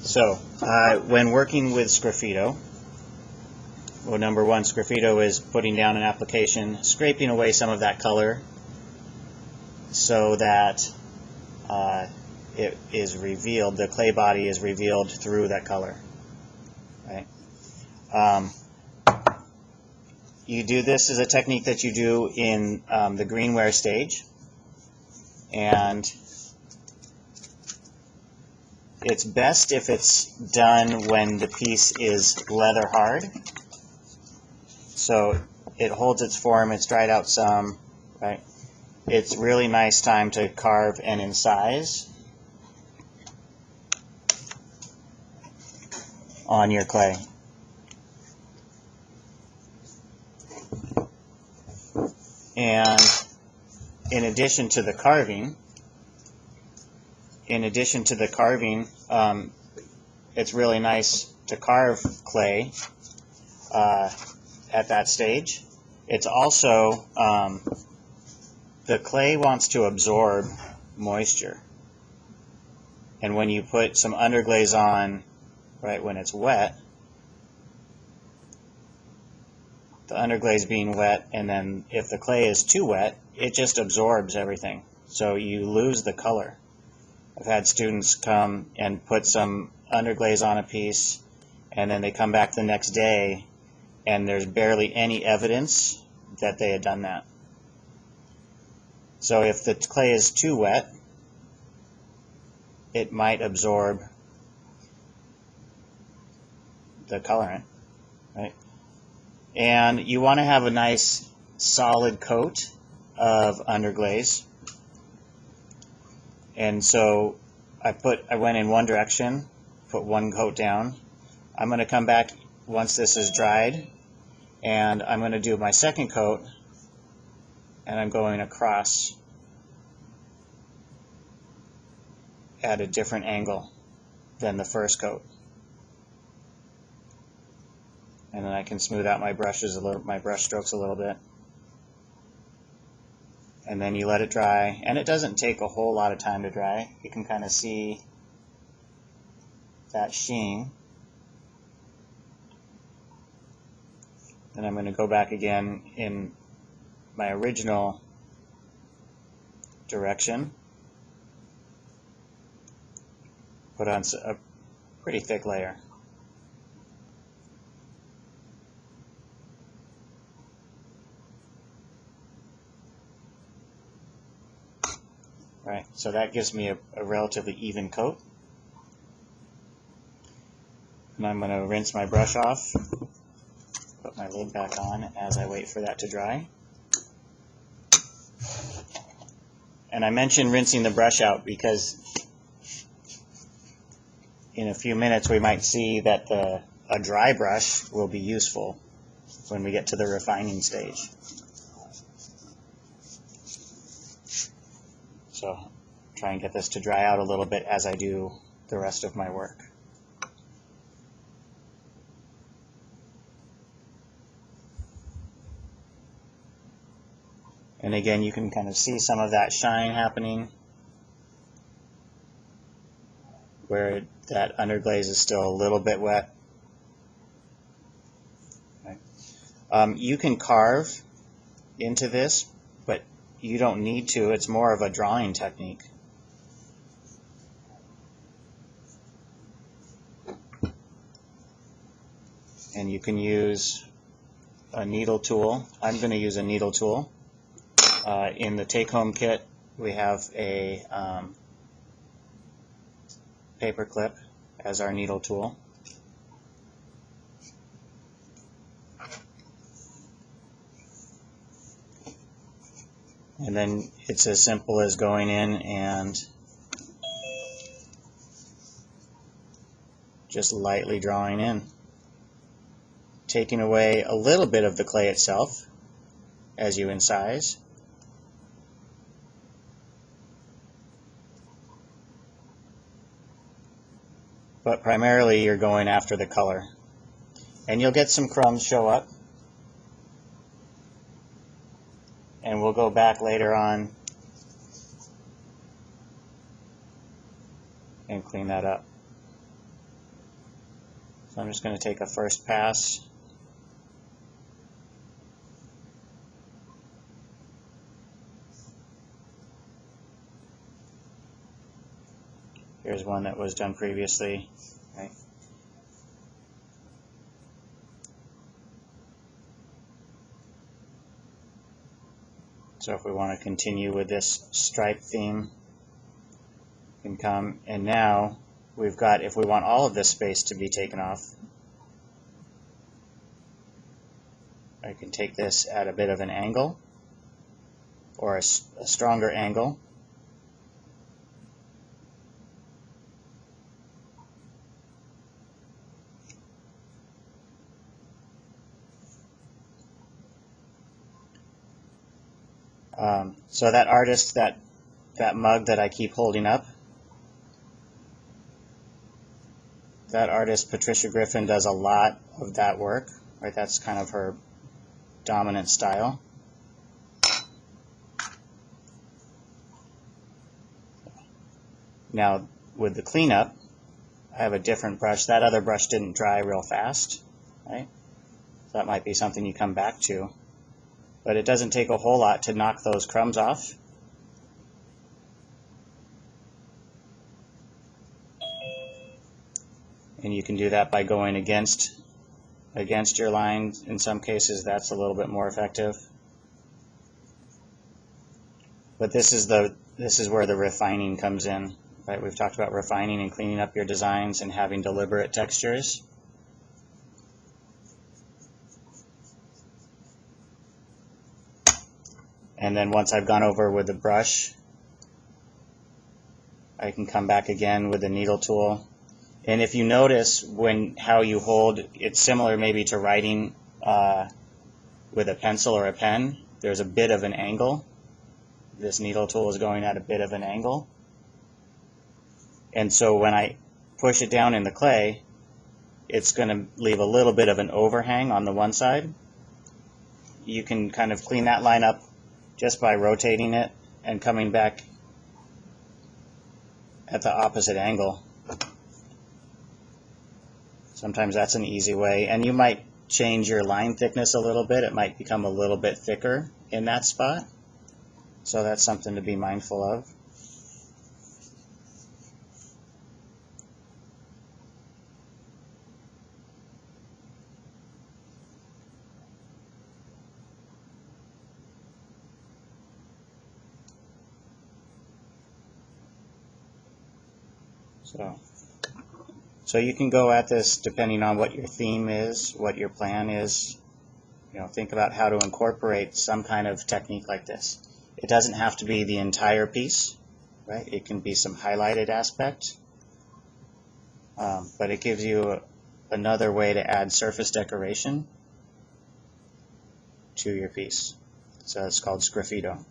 So, when working with Sgraffito, well, number one, Sgraffito is putting down an application, scraping away some of that color so that it is revealed, the clay body is revealed through that color. Right? You do this as a technique that you do in the greenware stage, and it's best if it's done when the piece is leather hard. So it holds its form, it's dried out some, right? It's really nice time to carve and incise on your clay. And in addition to the carving, it's really nice to carve clay at that stage. It's also, the clay wants to absorb moisture. And when you put some underglaze on, right, when it's wet, the underglaze being wet, and then if the clay is too wet, it just absorbs everything. So you lose the color. I've had students come and put some underglaze on a piece, and then they come back the next day, and there's barely any evidence that they had done that. So if the clay is too wet, it might absorb the colorant, right? And you want to have a nice solid coat of underglaze. And so I went in one direction, put one coat down. I'm going to come back once this is dried, and I'm going to do my second coat, and I'm going across at a different angle than the first coat. And then I can smooth out my brush strokes a little bit. And then you let it dry, and it doesn't take a whole lot of time to dry. You can kind of see that sheen. Then I'm going to go back again in my original direction. Put on a pretty thick layer. Right, so that gives me a relatively even coat. And I'm going to rinse my brush off, put my lid back on as I wait for that to dry. And I mentioned rinsing the brush out because in a few minutes we might see that a dry brush will be useful when we get to the refining stage. So try and get this to dry out a little bit as I do the rest of my work. And again, you can kind of see some of that shine happening where that underglaze is still a little bit wet. Okay. You can carve into this, but you don't need to. It's more of a drawing technique. And you can use a needle tool. I'm going to use a needle tool. In the take-home kit, we have a paper clip as our needle tool. And then it's as simple as going in and just lightly drawing in, taking away a little bit of the clay itself as you incise. But primarily you're going after the color. And you'll get some crumbs show up. And we'll go back later on and clean that up. So I'm just going to take a first pass. Here's one that was done previously. Right? So if we want to continue with this stripe theme, we can come, and now we've got, if we want all of this space to be taken off, I can take this at a bit of an angle, or a stronger angle. So that artist, that mug that I keep holding up, that artist, Patricia Griffin, does a lot of that work, right? That's kind of her dominant style. Now, with the cleanup, I have a different brush. That other brush didn't dry real fast, right? So that might be something you come back to. But it doesn't take a whole lot to knock those crumbs off. And you can do that by going against your line. In some cases, that's a little bit more effective. But this is where the refining comes in, right? We've talked about refining and cleaning up your designs and having deliberate textures. And then once I've gone over with the brush, I can come back again with the needle tool. And if you notice how you hold, it's similar maybe to writing with a pencil or a pen. There's a bit of an angle. This needle tool is going at a bit of an angle. And so when I push it down in the clay, it's going to leave a little bit of an overhang on the one side. You can kind of clean that line up just by rotating it and coming back at the opposite angle. Sometimes that's an easy way. And you might change your line thickness a little bit. It might become a little bit thicker in that spot. So that's something to be mindful of. So you can go at this depending on what your theme is, what your plan is. You know, think about how to incorporate some kind of technique like this. It doesn't have to be the entire piece, right? It can be some highlighted aspect, but it gives you another way to add surface decoration to your piece. So it's called Sgraffito.